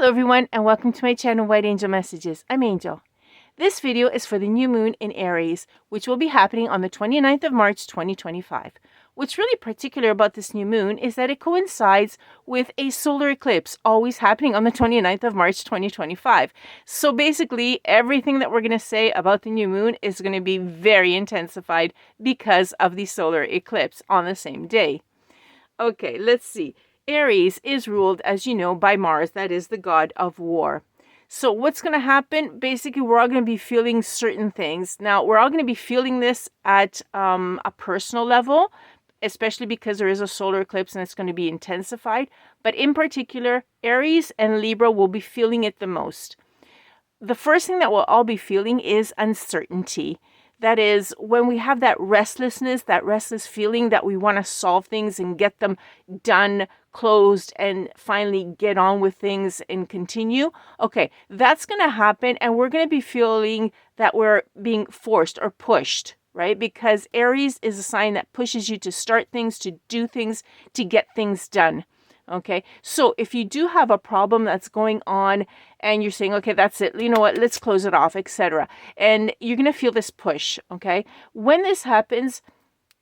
Hello everyone and welcome to my channel White Angel Messages. I'm Angel. This video is for the new moon in Aries, which will be happening on the 29th of March 2025. What's really particular about this new moon is that it coincides with a solar eclipse always happening on the 29th of March 2025. So basically everything that we're going to say about the new moon is going to be very intensified because of the solar eclipse on the same day. Okay, let's see. Aries is ruled, as you know, by Mars, that is the god of war. So what's going to happen? Basically, we're all going to be feeling certain things. Now, we're all going to be feeling this at a personal level, especially because there is a solar eclipse and it's going to be intensified. But in particular, Aries and Libra will be feeling it the most. The first thing that we'll all be feeling is uncertainty. That is, when we have that restlessness, that restless feeling that we want to solve things and get them done, closed, and finally get on with things and continue. Okay, that's going to happen, and we're going to be feeling that we're being forced or pushed, right? Because Aries is a sign that pushes you to start things, to do things, to get things done. Okay, so if you do have a problem that's going on and you're saying, okay, that's it, you know what, let's close it off, etc. And you're going to feel this push, okay? When this happens,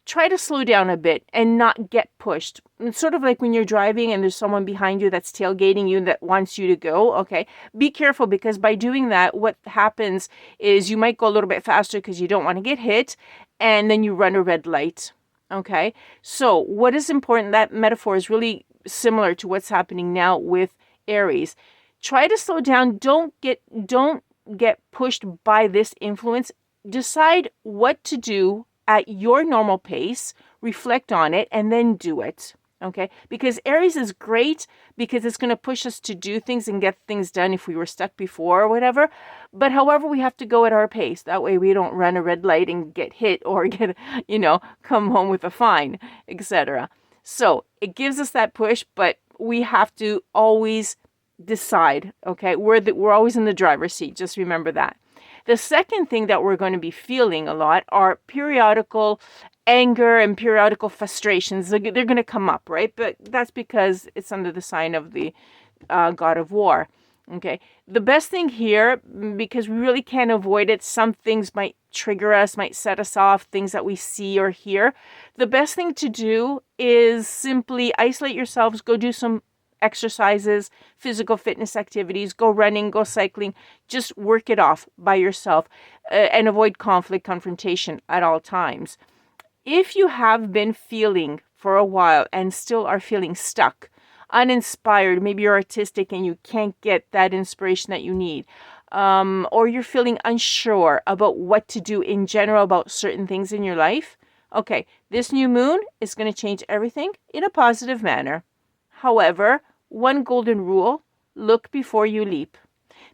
try to slow down a bit and not get pushed. It's sort of like when you're driving and there's someone behind you that's tailgating you that wants you to go, okay? Be careful, because by doing that, what happens is you might go a little bit faster because you don't want to get hit, and then you run a red light, okay? So what is important, that metaphor is really similar to what's happening now with Aries. Try to slow down. Don't get pushed by this influence. Decide what to do at your normal pace, reflect on it, and then do it. Okay? Because Aries is great because it's going to push us to do things and get things done if we were stuck before or whatever. But however, we have to go at our pace. That way we don't run a red light and get hit or get, come home with a fine, etc. So it gives us that push, but we have to always decide, okay? We're always in the driver's seat. Just remember that. The second thing that we're going to be feeling a lot are periodical anger and periodical frustrations. They're going to come up, right? But that's because it's under the sign of the god of war. Okay, the best thing here, because we really can't avoid it, some things might trigger us, might set us off, things that we see or hear. The best thing to do is simply isolate yourselves, go do some exercises, physical fitness activities, go running, go cycling, just work it off by yourself and avoid conflict, confrontation at all times. If you have been feeling for a while and still are feeling stuck, uninspired, maybe you're artistic and you can't get that inspiration that you need, or you're feeling unsure about what to do in general about certain things in your life, okay, this new moon is going to change everything in a positive manner. However, one golden rule: look before you leap.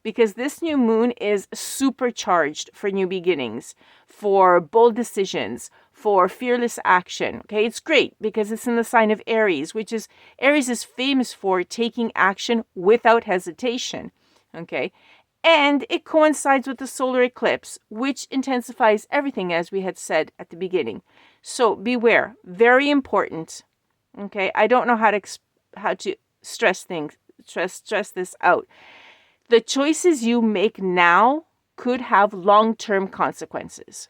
Because this new moon is supercharged for new beginnings, for bold decisions, for fearless action. Okay, it's great because it's in the sign of Aries, which is, Aries is famous for taking action without hesitation. Okay, and it coincides with the solar eclipse, which intensifies everything, as we had said at the beginning. So beware, very important. Okay, I don't know how to stress this out. The choices you make now could have long-term consequences.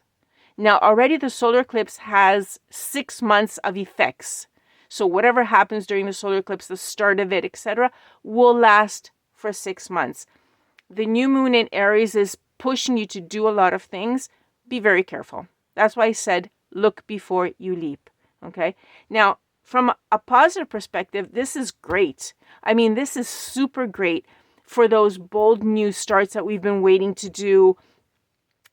Now, already the solar eclipse has 6 months of effects. So whatever happens during the solar eclipse, the start of it, etc., will last for 6 months. The new moon in Aries is pushing you to do a lot of things. Be very careful. That's why I said, look before you leap. Okay? Now, from a positive perspective, this is great. I mean, this is super great for those bold new starts that we've been waiting to do.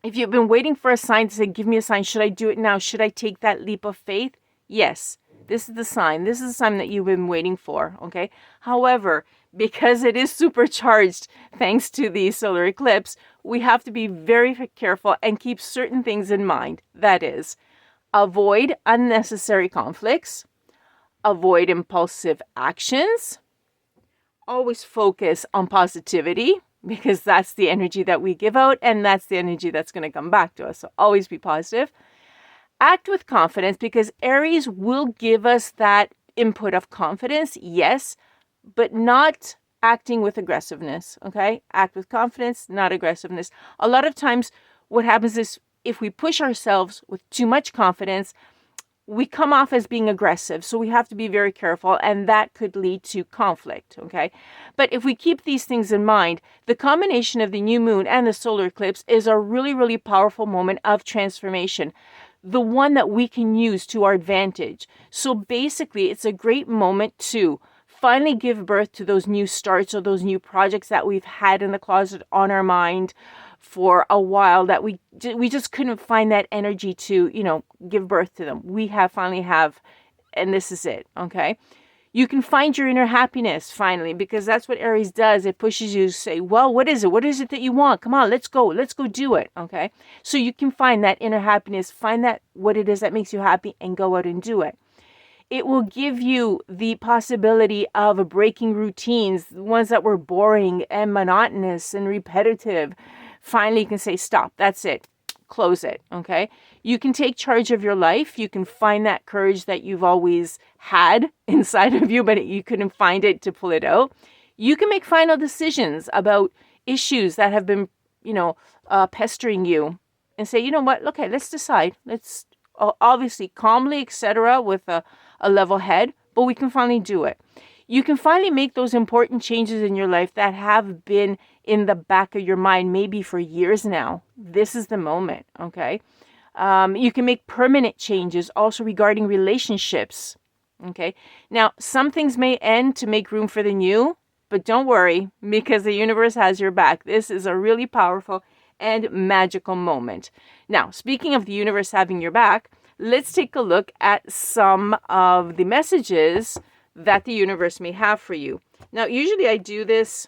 If you've been waiting for a sign to say, give me a sign, should I do it now? Should I take that leap of faith? Yes, this is the sign. This is the sign that you've been waiting for, okay? However, because it is supercharged thanks to the solar eclipse, we have to be very careful and keep certain things in mind. That is, avoid unnecessary conflicts, avoid impulsive actions, always focus on positivity, because that's the energy that we give out and that's the energy that's going to come back to us. So always be positive. Act with confidence, because Aries will give us that input of confidence, yes, but not acting with aggressiveness, okay? Act with confidence, not aggressiveness. A lot of times what happens is if we push ourselves with too much confidence, we come off as being aggressive. So we have to be very careful, and that could lead to conflict, okay? But if we keep these things in mind, the combination of the new moon and the solar eclipse is a really, really powerful moment of transformation, the one that we can use to our advantage. So basically, it's a great moment to finally give birth to those new starts or those new projects that we've had in the closet on our mind for a while, that we just couldn't find that energy to, give birth to them. We finally have, and this is it, okay? You can find your inner happiness finally, because that's what Aries does. It pushes you to say, well, what is it? What is it that you want? Come on, let's go do it, okay? So you can find that inner happiness, find that what it is that makes you happy, and go out and do it. It will give you the possibility of breaking routines, the ones that were boring and monotonous and repetitive. Finally, you can say, stop, that's it, close it, okay? You can take charge of your life. You can find that courage that you've always had inside of you, but you couldn't find it to pull it out. You can make final decisions about issues that have been, pestering you, and say, you know what, okay, let's decide. Let's obviously calmly, etc., with a level head, but we can finally do it. You can finally make those important changes in your life that have been in the back of your mind maybe for years now. This is the moment, okay? You can make permanent changes also regarding relationships, okay? Now, some things may end to make room for the new, but don't worry, because the universe has your back. This is a really powerful and magical moment. Now, speaking of the universe having your back, let's take a look at some of the messages that the universe may have for you. Now, usually I do this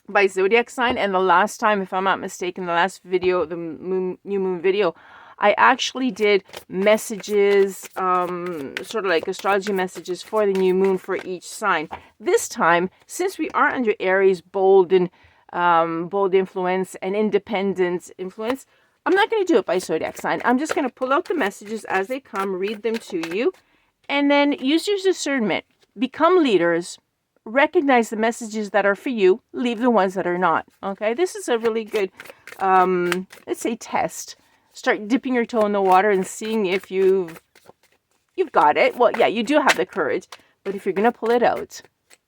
by zodiac sign, and the last time, if I'm not mistaken, the last video, the new moon video, I actually did messages, sort of like astrology messages for the new moon for each sign. This time, since we are under Aries, bold influence and independent influence, I'm not going to do it by zodiac sign. I'm just going to pull out the messages as they come, read them to you, and then use your discernment. Become leaders. Recognize the messages that are for you. Leave the ones that are not. Okay, this is a really good, let's say, test. Start dipping your toe in the water and seeing if you've got it. Well, yeah, you do have the courage, but if you're going to pull it out,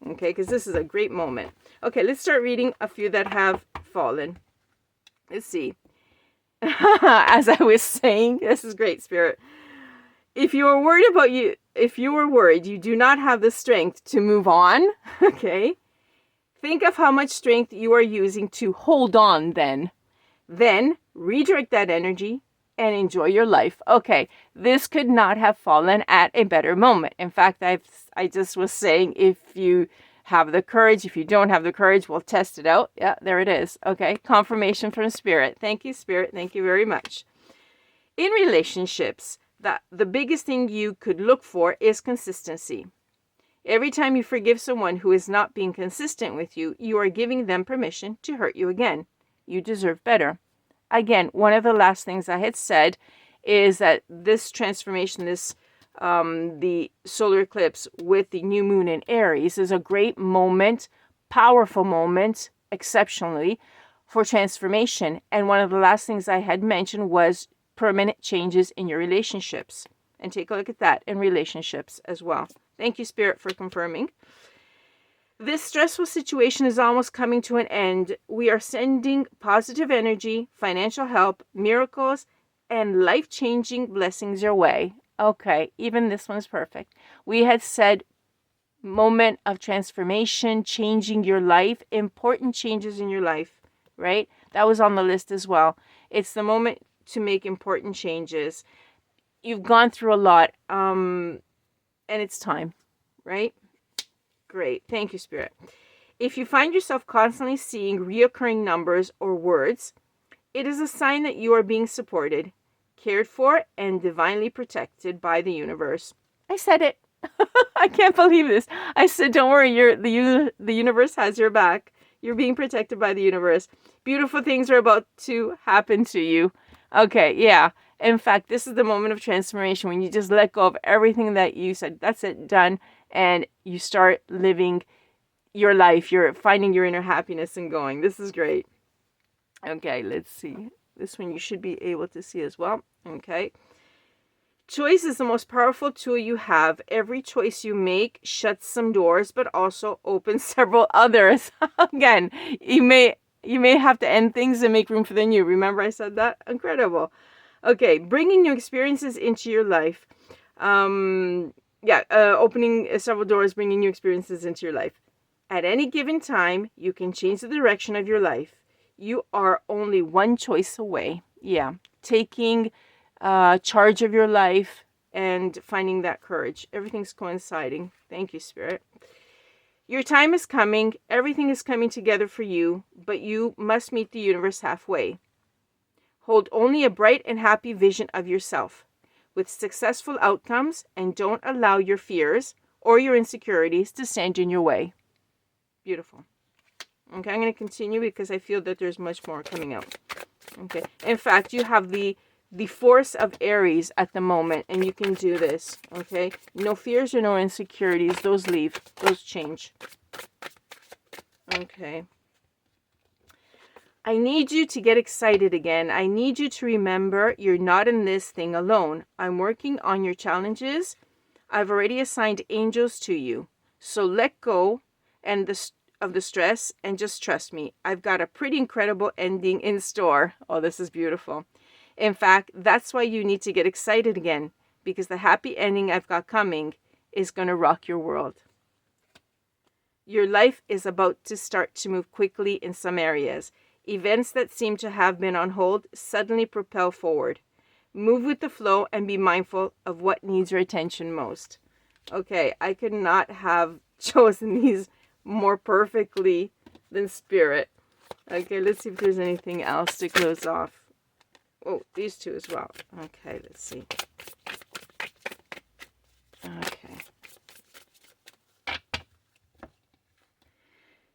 okay, because this is a great moment. Okay, let's start reading a few that have fallen. Let's see. As I was saying, this is great, Spirit. If you were worried you do not have the strength to move on, okay, think of how much strength you are using to hold on then. Then redirect that energy and enjoy your life. Okay, this could not have fallen at a better moment. In fact, I just was saying, if you have the courage, if you don't have the courage, we'll test it out. Yeah, there it is. Okay, confirmation from Spirit. Thank you, Spirit. Thank you very much. In relationships, the biggest thing you could look for is consistency. Every time you forgive someone who is not being consistent with you, you are giving them permission to hurt you again. You deserve better. Again, one of the last things I had said is that this transformation, the solar eclipse with the new moon in Aries, is a great moment, powerful moment, exceptionally, for transformation. And one of the last things I had mentioned was permanent changes in your relationships. And take a look at that in relationships as well. Thank you, Spirit, for confirming. This stressful situation is almost coming to an end. We are sending positive energy, financial help, miracles, and life-changing blessings your way. Okay, even this one's perfect. We had said moment of transformation, changing your life, important changes in your life, right? That was on the list as well. It's the moment to make important changes. You've gone through a lot, and it's time, right? Great. Thank you, Spirit. If you find yourself constantly seeing reoccurring numbers or words, it is a sign that you are being supported, cared for, and divinely protected by the universe. I said it. I can't believe this. I said, don't worry, the universe has your back. You're being protected by the universe. Beautiful things are about to happen to you. Okay, yeah. In fact, this is the moment of transformation when you just let go of everything that you said, that's it, done, and you start living your life. You're finding your inner happiness and going. This is great. Okay, let's see. This one you should be able to see as well. Okay. Choice is the most powerful tool you have. Every choice you make shuts some doors, but also opens several others. Again, you may have to end things and make room for the new. Remember I said that? Incredible. Okay, bringing new experiences into your life. Opening several doors, bringing new experiences into your life. At any given time, you can change the direction of your life. You are only one choice away. Yeah, taking charge of your life and finding that courage. Everything's coinciding. Thank you, Spirit. Your time is coming. Everything is coming together for you, but you must meet the universe halfway. Hold only a bright and happy vision of yourself with successful outcomes, and don't allow your fears or your insecurities to stand in your way. Beautiful. Okay, I'm going to continue because I feel that there's much more coming out. Okay. In fact, you have the force of Aries at the moment, and you can do this. Okay. No fears or no insecurities. Those leave. Those change. Okay. I need you to get excited again. I need you to remember you're not in this thing alone. I'm working on your challenges. I've already assigned angels to you. So let go of the stress and just trust me. I've got a pretty incredible ending in store. Oh, this is beautiful. In fact, that's why you need to get excited again, because the happy ending I've got coming is going to rock your world. Your life is about to start to move quickly in some areas. Events that seem to have been on hold suddenly propel forward. Move with the flow and be mindful of what needs your attention most. Okay, I could not have chosen these more perfectly than Spirit. Okay, let's see if there's anything else to close off. Oh, these two as well. Okay, let's see. Okay.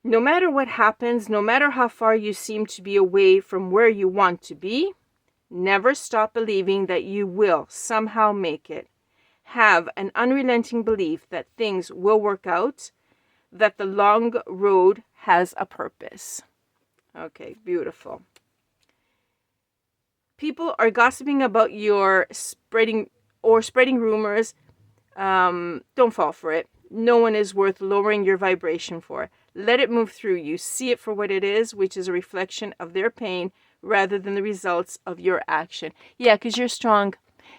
No matter what happens, no matter how far you seem to be away from where you want to be, never stop believing that you will somehow make it. Have an unrelenting belief that things will work out, that the long road has a purpose. Okay, beautiful. People are gossiping about your spreading rumors. Don't fall for it. No one is worth lowering your vibration for. Let it move through you. See it for what it is, which is a reflection of their pain rather than the results of your action. Yeah, because you're strong.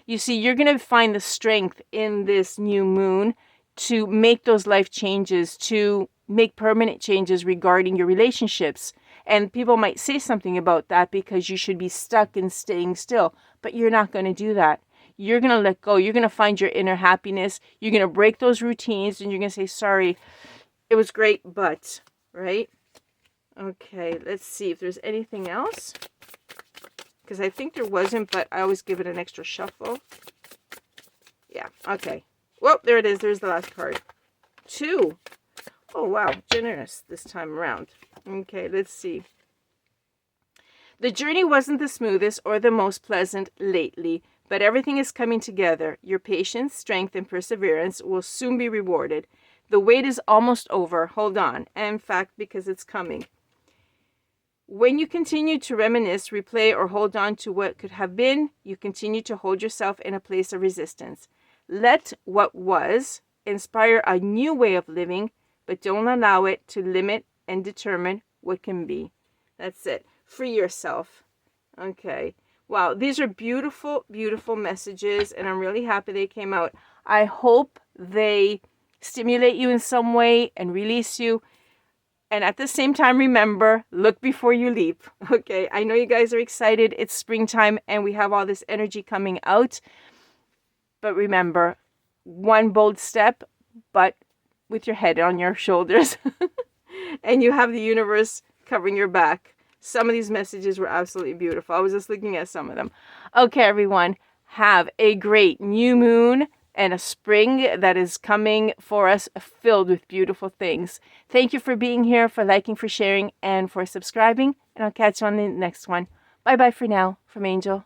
You see, you're going to find the strength in this new moon to make those life changes, to make permanent changes regarding your relationships. And people might say something about that because you should be stuck in staying still. But you're not going to do that. You're going to let go. You're going to find your inner happiness. You're going to break those routines and you're going to say, sorry, it was great, but, right? Okay, let's see if there's anything else. Because I think there wasn't, but I always give it an extra shuffle. Yeah, okay. Well, there it is. There's the last card. 2. Oh, wow. Generous this time around. Okay, let's see. The journey wasn't the smoothest or the most pleasant lately, but everything is coming together. Your patience, strength, and perseverance will soon be rewarded. The wait is almost over. Hold on. In fact, because it's coming. When you continue to reminisce, replay, or hold on to what could have been, you continue to hold yourself in a place of resistance. Let what was inspire a new way of living, but don't allow it to limit and determine what can be. That's it. Free yourself. Okay. Wow. These are beautiful, beautiful messages, and I'm really happy they came out. I hope they stimulate you in some way and release you. And at the same time, remember, look before you leap. Okay. I know you guys are excited. It's springtime and we have all this energy coming out. But remember, one bold step, but with your head on your shoulders. And you have the universe covering your back. Some of these messages were absolutely beautiful. I was just looking at some of them. Okay, everyone. Have a great new moon and a spring that is coming for us filled with beautiful things. Thank you for being here, for liking, for sharing, and for subscribing. And I'll catch you on the next one. Bye-bye for now from Angel.